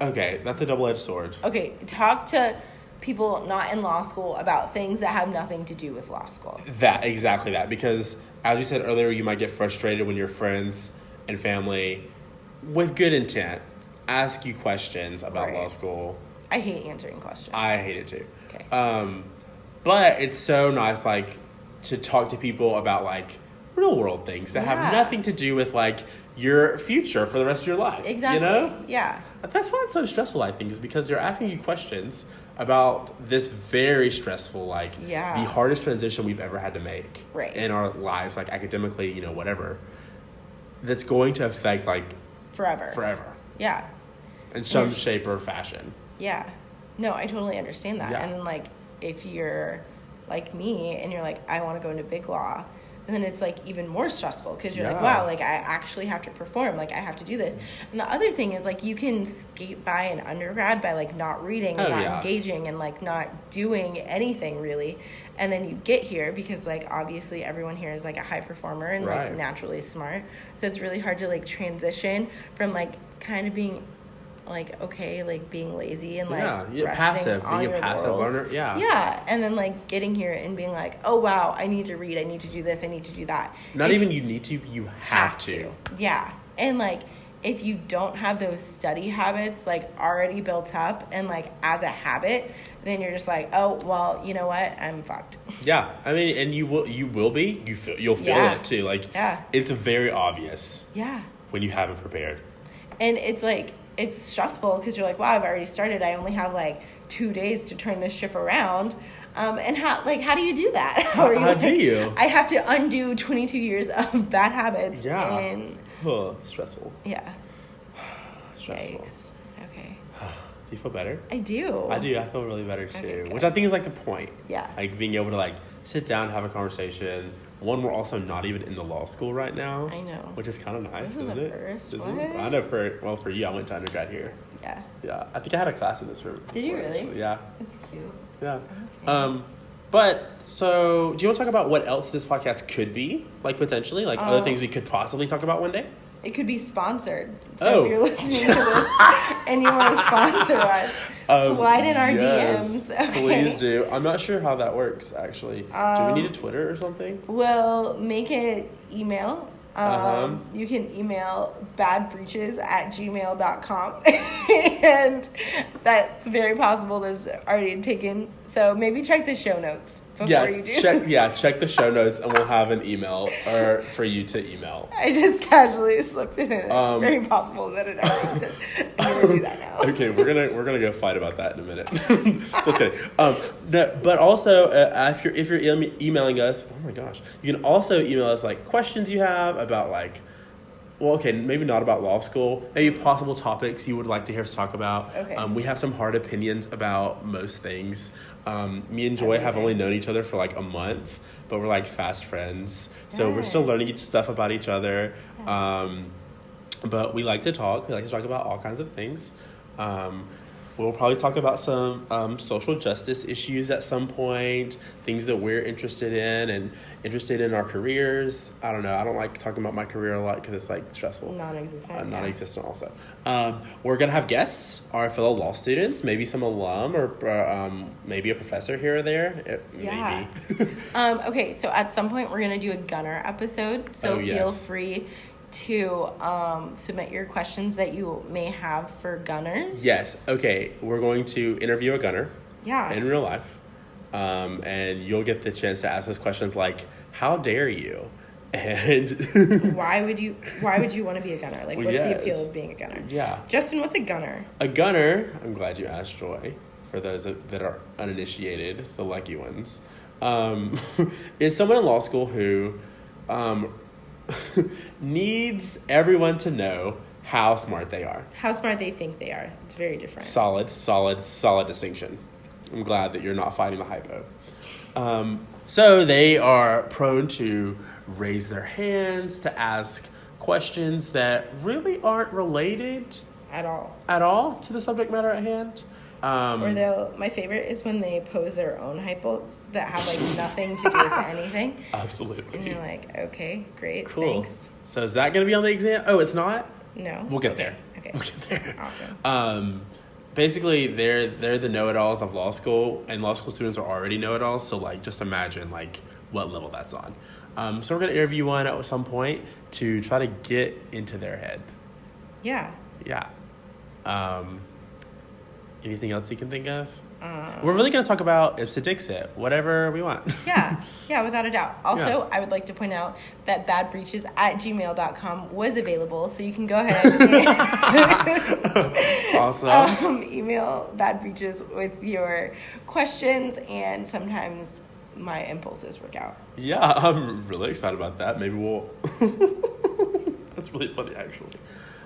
Speaker 1: okay, that's a double-edged sword.
Speaker 2: Okay, talk to people not in law school about things that have nothing to do with law school.
Speaker 1: Exactly that. Because, as we said earlier, you might get frustrated when your friends and family, with good intent, ask you questions about law school.
Speaker 2: I hate answering questions.
Speaker 1: I hate it too.
Speaker 2: Okay.
Speaker 1: But it's so nice, like, to talk to people about, like, real world things that have nothing to do with like your future for the rest of your life.
Speaker 2: Exactly.
Speaker 1: You know?
Speaker 2: Yeah.
Speaker 1: That's why it's so stressful, I think, is because they're asking you questions about this very stressful, like the hardest transition we've ever had to make in our lives, like academically, you know, whatever. That's going to affect like forever. Yeah. In some shape or fashion.
Speaker 2: Yeah. No, I totally understand that.
Speaker 1: Yeah.
Speaker 2: And then like if you're like me and you're like, I want to go into big law, and then it's like even more stressful because you're like, wow, like I actually have to perform, like I have to do this. And the other thing is like you can skate by an undergrad by like not reading and not engaging and like not doing anything really. And then you get here because like obviously everyone here is like a high performer and like naturally smart. So it's really hard to like transition from like kind of being like okay, like being lazy and like
Speaker 1: passive, being a passive learner,
Speaker 2: and then like getting here and being like, oh wow, I need to read, I need to do this, I need to do that.
Speaker 1: Not even you need to, you have to.
Speaker 2: Yeah, and like if you don't have those study habits like already built up and like as a habit, then you're just like, oh well, you know what, I'm fucked.
Speaker 1: Yeah, I mean, and you'll be, you'll feel it too. Like, it's very obvious.
Speaker 2: Yeah.
Speaker 1: When you haven't prepared.
Speaker 2: And it's like, it's stressful because you're like, wow, I've already started. I only have like 2 days to turn this ship around. And how do you do that? How
Speaker 1: do you?
Speaker 2: I have to undo 22 years of bad habits.
Speaker 1: Yeah.
Speaker 2: And
Speaker 1: stressful.
Speaker 2: Yeah.
Speaker 1: Stressful.
Speaker 2: Yikes. Okay.
Speaker 1: Do you feel better?
Speaker 2: I do.
Speaker 1: I feel really better too.
Speaker 2: Okay,
Speaker 1: which I think is like the point.
Speaker 2: Yeah.
Speaker 1: Like being able to like sit down, have a conversation. One, we're also not even in the law school right now.
Speaker 2: I know.
Speaker 1: Which is kind of nice,
Speaker 2: This is
Speaker 1: isn't
Speaker 2: a
Speaker 1: it?
Speaker 2: first.
Speaker 1: Isn't
Speaker 2: What?
Speaker 1: it? I know for you, I went to undergrad here.
Speaker 2: Yeah.
Speaker 1: Yeah. I think I had a class in this room.
Speaker 2: Did you really?
Speaker 1: Actually. Yeah.
Speaker 2: That's cute.
Speaker 1: Yeah.
Speaker 2: Okay.
Speaker 1: But so do you want to talk about what else this podcast could be? Like potentially? Like other things we could possibly talk about one day?
Speaker 2: It could be sponsored. So if you're listening to this and you want to sponsor us, slide in our DMs. Okay.
Speaker 1: Please do. I'm not sure how that works, actually. Do we need a Twitter or something?
Speaker 2: We'll make it email. You can email badbreaches@gmail.com. And that's very possible there's already taken. So maybe check the show notes before you do.
Speaker 1: Check the show notes and we'll have an email or for you to email.
Speaker 2: I just casually slipped it in. It's very possible that it already exists. I'm gonna do that now.
Speaker 1: Okay, we're gonna go fight about that in a minute. Just kidding. But also, if you're emailing us, oh my gosh, you can also email us like questions you have about like, well, okay, maybe not about law school, maybe possible topics you would like to hear us talk about.
Speaker 2: Okay.
Speaker 1: We have some hard opinions about most things. Me and Joy have only known each other for like a month, but we're like fast friends. So we're still learning stuff about each other. But we like to talk. We like to talk about all kinds of things. We'll probably talk about some social justice issues at some point, things that we're interested in and interested in our careers. I don't know. I don't like talking about my career a lot because it's like stressful. Non-existent also. We're going to have guests, our fellow law students, maybe some alum or maybe a professor here or there.
Speaker 2: Yeah.
Speaker 1: Maybe.
Speaker 2: Okay, so at some point we're going to do a gunner episode. So feel free to submit your questions that you may have for gunners.
Speaker 1: Yes. Okay. We're going to interview a gunner.
Speaker 2: Yeah.
Speaker 1: In real life. And you'll get the chance to ask us questions like, how dare you? And
Speaker 2: why would you want to be a gunner? Like, what's the appeal of being a gunner?
Speaker 1: Yeah.
Speaker 2: Justin, what's a gunner?
Speaker 1: A gunner, I'm glad you asked, Joy, for those that are uninitiated, the lucky ones, is someone in law school who needs everyone to know how smart they are.
Speaker 2: How smart they think they are. It's very different.
Speaker 1: Solid distinction. I'm glad that you're not fighting the hypo. So they are prone to raise their hands, to ask questions that really aren't related
Speaker 2: at all
Speaker 1: to the subject matter at hand.
Speaker 2: My favorite is when they pose their own hypos that have like nothing to do with anything.
Speaker 1: Absolutely.
Speaker 2: And you're like, okay, great,
Speaker 1: cool.
Speaker 2: Thanks.
Speaker 1: So is that going to be on the exam? Oh, it's not?
Speaker 2: No.
Speaker 1: We'll get there.
Speaker 2: Okay.
Speaker 1: We'll get there.
Speaker 2: Awesome.
Speaker 1: Basically, they're the know-it-alls of law school, and law school students are already know-it-alls. So like, just imagine like what level that's on. So we're going to interview one at some point to try to get into their head.
Speaker 2: Yeah.
Speaker 1: Yeah. Anything else you can think of? We're really going to talk about Ipsa Dixit, whatever we want.
Speaker 2: Yeah, without a doubt. Also, I would like to point out that badbreaches@gmail.com was available, so you can go ahead and
Speaker 1: awesome.
Speaker 2: Email badbreaches with your questions, and sometimes my impulses work out.
Speaker 1: Yeah, I'm really excited about that. Maybe we'll... That's really funny, actually.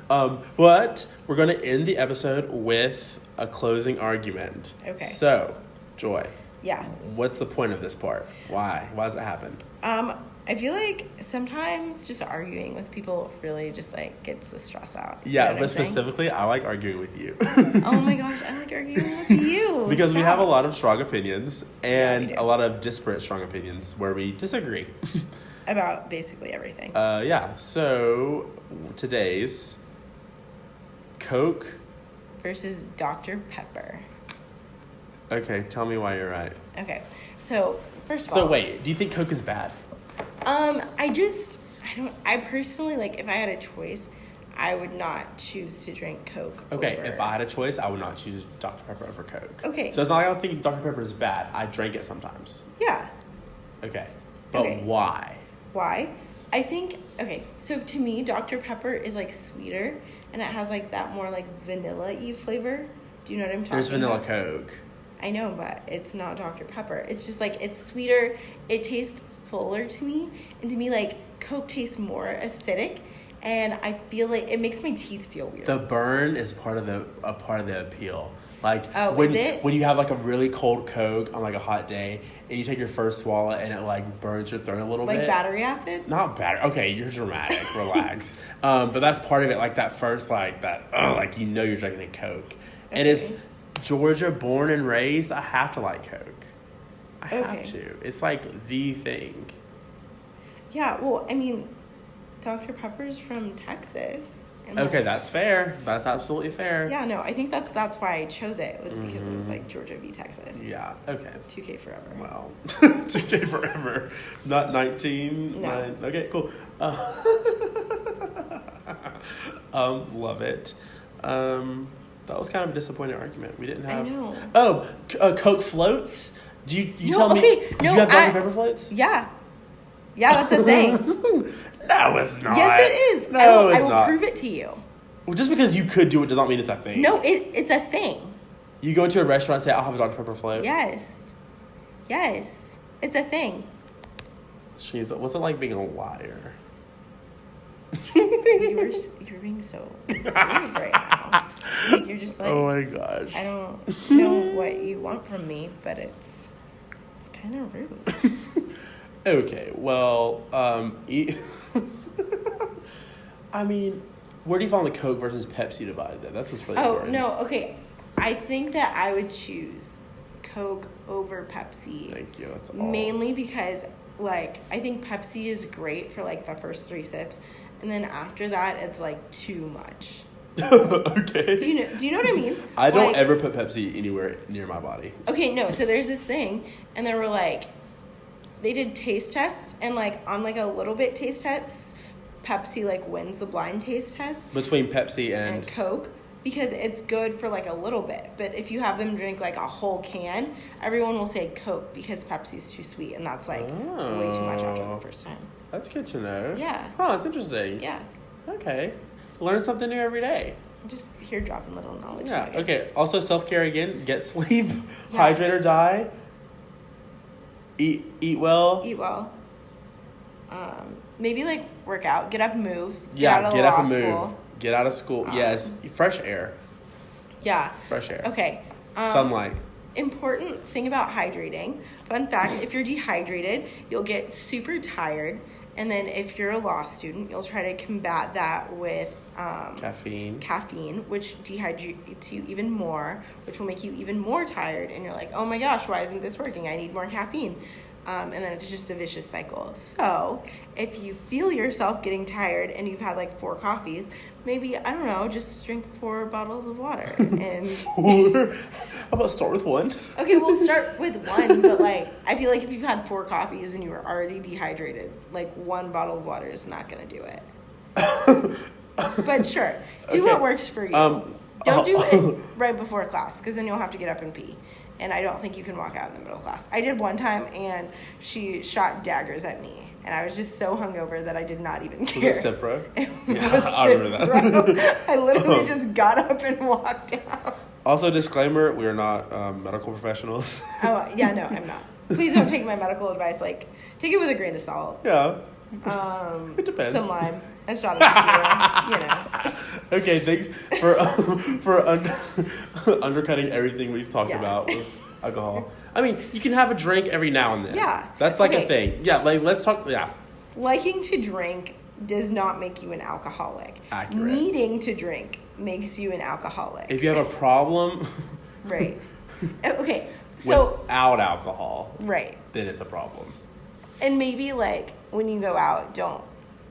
Speaker 1: But we're going to end the episode with a closing argument.
Speaker 2: Okay.
Speaker 1: So, Joy.
Speaker 2: Yeah.
Speaker 1: What's the point of this part? Why? Why does it happen?
Speaker 2: I feel like sometimes just arguing with people really just like gets the stress out.
Speaker 1: Yeah, but specifically, I like arguing with you.
Speaker 2: Oh my gosh, I like arguing with you.
Speaker 1: Because we have a lot of strong opinions and a lot of disparate strong opinions where we disagree.
Speaker 2: About basically everything.
Speaker 1: So today's Coke
Speaker 2: versus Dr. Pepper.
Speaker 1: Okay, tell me why you're right.
Speaker 2: Okay, so first of all...
Speaker 1: So wait, do you think Coke is bad?
Speaker 2: I personally, like, if I had a choice, I would not choose to drink Coke.
Speaker 1: Okay,
Speaker 2: over.
Speaker 1: if I had a choice, I would not choose Dr. Pepper over Coke.
Speaker 2: Okay.
Speaker 1: So it's not like I don't think Dr. Pepper is bad. I drink it sometimes.
Speaker 2: Yeah.
Speaker 1: Okay. But
Speaker 2: Okay.
Speaker 1: why?
Speaker 2: Why? I think, okay, so to me, Dr. Pepper is like sweeter and it has like that more like vanilla-y flavor. Do you know what I'm talking
Speaker 1: There's vanilla
Speaker 2: about?
Speaker 1: Coke.
Speaker 2: I know, but it's not Dr. Pepper. It's just like, it's sweeter. It tastes fuller to me. And to me, like, Coke tastes more acidic. And I feel like it makes my teeth feel weird.
Speaker 1: The burn is part of the appeal. Like
Speaker 2: Oh,
Speaker 1: when
Speaker 2: is it?
Speaker 1: when you have like a really cold Coke on like a hot day and you take your first swallow and it like burns your throat a little bit.
Speaker 2: Like battery acid?
Speaker 1: Not battery. Okay, you're dramatic. Relax. But that's part of it. Like that first like like you know you're drinking a Coke. And
Speaker 2: Okay.
Speaker 1: it's Georgia, born and raised. I have to like Coke. I have
Speaker 2: Okay.
Speaker 1: to. It's like the thing.
Speaker 2: Yeah, well, I mean, Dr. Pepper's from Texas. And
Speaker 1: Okay,
Speaker 2: like,
Speaker 1: that's fair. That's absolutely fair.
Speaker 2: yeah, no, I think that's why I chose it, was because it was like Georgia v. Texas.
Speaker 1: Yeah. Okay.
Speaker 2: 2K forever.
Speaker 1: Wow. 2K forever. Not 19.
Speaker 2: No.
Speaker 1: 9. Okay, cool. Love it. That was kind of a disappointing argument. We didn't have.
Speaker 2: I know.
Speaker 1: Oh, Coke floats. Do you
Speaker 2: No,
Speaker 1: tell me?
Speaker 2: okay,
Speaker 1: Do
Speaker 2: no,
Speaker 1: you have Dr.
Speaker 2: I-
Speaker 1: Pepper floats?
Speaker 2: Yeah. Yeah, that's a thing.
Speaker 1: No, it's not.
Speaker 2: Yes, it is.
Speaker 1: No,
Speaker 2: I
Speaker 1: it's
Speaker 2: will
Speaker 1: not.
Speaker 2: prove it to you.
Speaker 1: Well, just because you could do it does not mean it's a thing.
Speaker 2: No, it's a thing.
Speaker 1: You go into a restaurant and say, "I'll have a Dr. Pepper float."
Speaker 2: Yes. Yes. It's a thing.
Speaker 1: What's it like being a liar?
Speaker 2: You're being so rude right now. Like, you're just like,
Speaker 1: Oh my gosh.
Speaker 2: I don't know what you want from me, but it's kind of rude.
Speaker 1: Okay, well, I mean, where do you fall on the Coke versus Pepsi divide then? That's what's really
Speaker 2: Oh,
Speaker 1: important.
Speaker 2: no, okay. I think that I would choose Coke over Pepsi.
Speaker 1: Thank you, that's all.
Speaker 2: Mainly because, like, I think Pepsi is great for, like, the first 3 sips. And then after that, it's, like, too much.
Speaker 1: Okay.
Speaker 2: Do you know what I mean?
Speaker 1: I don't
Speaker 2: Like,
Speaker 1: ever put Pepsi anywhere near my body.
Speaker 2: Okay, no. So there's this thing, and there were, like, they did taste tests, and, like, on, like, a little bit taste test, Pepsi, like, wins the blind taste test.
Speaker 1: Between Pepsi and...
Speaker 2: And Coke, because it's good for like a little bit. But if you have them drink like a whole can, everyone will say Coke because Pepsi's too sweet, and that's like way too much after the first time.
Speaker 1: That's good to know.
Speaker 2: Yeah.
Speaker 1: Oh, that's interesting.
Speaker 2: Yeah.
Speaker 1: Okay. Learn something new every day.
Speaker 2: I'm just here dropping little knowledge.
Speaker 1: Yeah.
Speaker 2: nuggets.
Speaker 1: Okay. Also, self-care again. Get sleep.
Speaker 2: Yeah.
Speaker 1: Hydrate or die. Eat well.
Speaker 2: Eat well. Maybe like work out. Get up and move.
Speaker 1: Yeah,
Speaker 2: out of
Speaker 1: get
Speaker 2: law
Speaker 1: up and move.
Speaker 2: school.
Speaker 1: Get out of school. Yes, fresh air.
Speaker 2: Yeah.
Speaker 1: Fresh air.
Speaker 2: Okay.
Speaker 1: Sunlight.
Speaker 2: Important thing about hydrating. Fun fact, if you're dehydrated, you'll get super tired. And then if you're a law student, you'll try to combat that with caffeine, which dehydrates you even more, which will make you even more tired. And you're like, oh my gosh, why isn't this working? I need more caffeine. And then it's just a vicious cycle. So if you feel yourself getting tired and you've had like 4 coffees, maybe, I don't know, just drink 4 bottles of water. And
Speaker 1: How about start with 1?
Speaker 2: okay, we'll start with 1, but like, I feel like if you've had 4 coffees and you were already dehydrated, like 1 bottle of water is not going to do it. But sure, do what works for you. Don't do it right before class, because then you'll have to get up and pee. And I don't think you can walk out in the middle of class. I did one time, and she shot daggers at me. And I was just so hungover that I did not even care.
Speaker 1: Was it Cipro?
Speaker 2: It
Speaker 1: Yeah,
Speaker 2: was
Speaker 1: I remember that.
Speaker 2: I literally just got up and walked out.
Speaker 1: Also, disclaimer, we are not medical professionals.
Speaker 2: Oh, yeah, no, I'm not. Please don't take my medical advice. Like, take it with a grain of salt.
Speaker 1: Yeah. It depends.
Speaker 2: Some lime. A shot of tequila, you know.
Speaker 1: Okay, thanks for undercutting everything we've talked about with alcohol. I mean, you can have a drink every now and then.
Speaker 2: Yeah.
Speaker 1: That's like
Speaker 2: Okay.
Speaker 1: a thing. Yeah, like let's talk. Yeah.
Speaker 2: Liking to drink does not make you an alcoholic.
Speaker 1: Accurate.
Speaker 2: Needing to drink makes you an alcoholic.
Speaker 1: If you have a problem
Speaker 2: Right. Okay. So
Speaker 1: without alcohol,
Speaker 2: right.
Speaker 1: then it's a problem.
Speaker 2: And maybe like when you go out, don't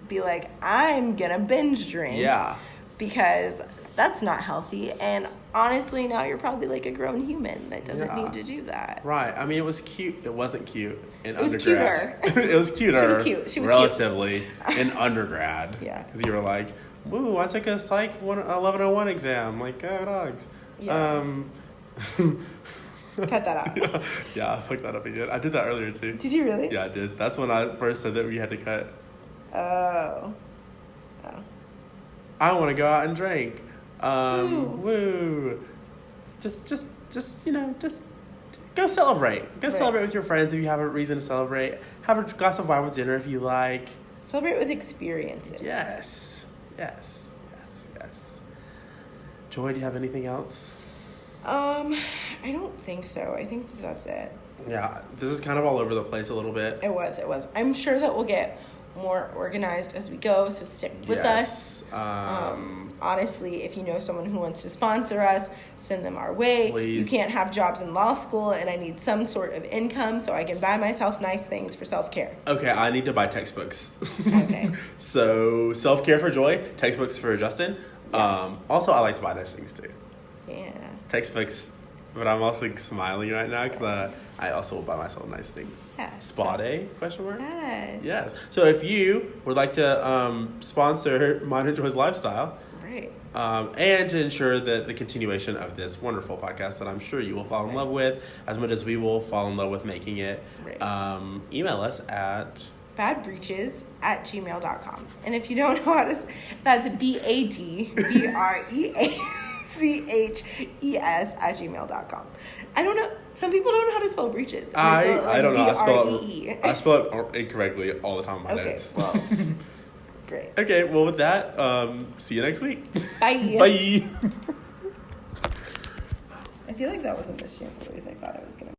Speaker 2: be like, I'm gonna binge drink.
Speaker 1: Yeah.
Speaker 2: Because that's not healthy. And honestly, now you're probably like a grown human that doesn't
Speaker 1: Yeah.
Speaker 2: need to do that.
Speaker 1: Right. I mean, it was cute. It wasn't cute in
Speaker 2: It was
Speaker 1: undergrad. It was cuter.
Speaker 2: She was cute. She was
Speaker 1: relatively in undergrad.
Speaker 2: Yeah.
Speaker 1: Because you were like, Woo, I took a Psych 1101 exam. Like, oh, dogs.
Speaker 2: Yeah. Cut that out.
Speaker 1: Yeah, I fucked that up again. I did that earlier, too.
Speaker 2: Did you really?
Speaker 1: Yeah, I did. That's when I first said that we had to cut.
Speaker 2: Oh.
Speaker 1: I want to go out and drink.
Speaker 2: Woo.
Speaker 1: Woo. Just, just go celebrate. Go celebrate with your friends if you have a reason to celebrate. Have a glass of wine with dinner if you like.
Speaker 2: Celebrate with experiences.
Speaker 1: Yes. Joy, do you have anything else?
Speaker 2: I don't think so. I think that's it.
Speaker 1: Yeah, this is kind of all over the place a little bit.
Speaker 2: It was. I'm sure that we'll get more organized as we go, so stick with us. Honestly, if you know someone who wants to sponsor us, send them our way.
Speaker 1: Please.
Speaker 2: You can't have jobs in law school, and I need some sort of income so I can buy myself nice things for self-care.
Speaker 1: Okay, I need to buy textbooks.
Speaker 2: Okay.
Speaker 1: So, self-care for Joy, textbooks for Justin.
Speaker 2: Yeah.
Speaker 1: Also, I like to buy nice things too.
Speaker 2: Yeah.
Speaker 1: Textbooks, but I'm also smiling right now because I also will buy myself nice things.
Speaker 2: Yes.
Speaker 1: Spa day, question mark?
Speaker 2: Yes.
Speaker 1: Yes. So if you would like to sponsor Mine and Joy's Lifestyle,
Speaker 2: Right.
Speaker 1: And to ensure that the continuation of this wonderful podcast that I'm sure you will fall in love with as much as we will fall in love with making it,
Speaker 2: Right.
Speaker 1: Email us at
Speaker 2: badbreaches@gmail.com. And if you don't know how to, that's BADBREACHES@gmail.com. I don't know. Some people don't know how to spell breeches.
Speaker 1: I don't know.
Speaker 2: BREE.
Speaker 1: I spell it incorrectly all the time in my
Speaker 2: Okay,
Speaker 1: notes.
Speaker 2: well, great.
Speaker 1: Okay, well, with that, see you next week.
Speaker 2: Bye.
Speaker 1: Bye.
Speaker 2: I feel like that wasn't as shameful as I thought it was going to be.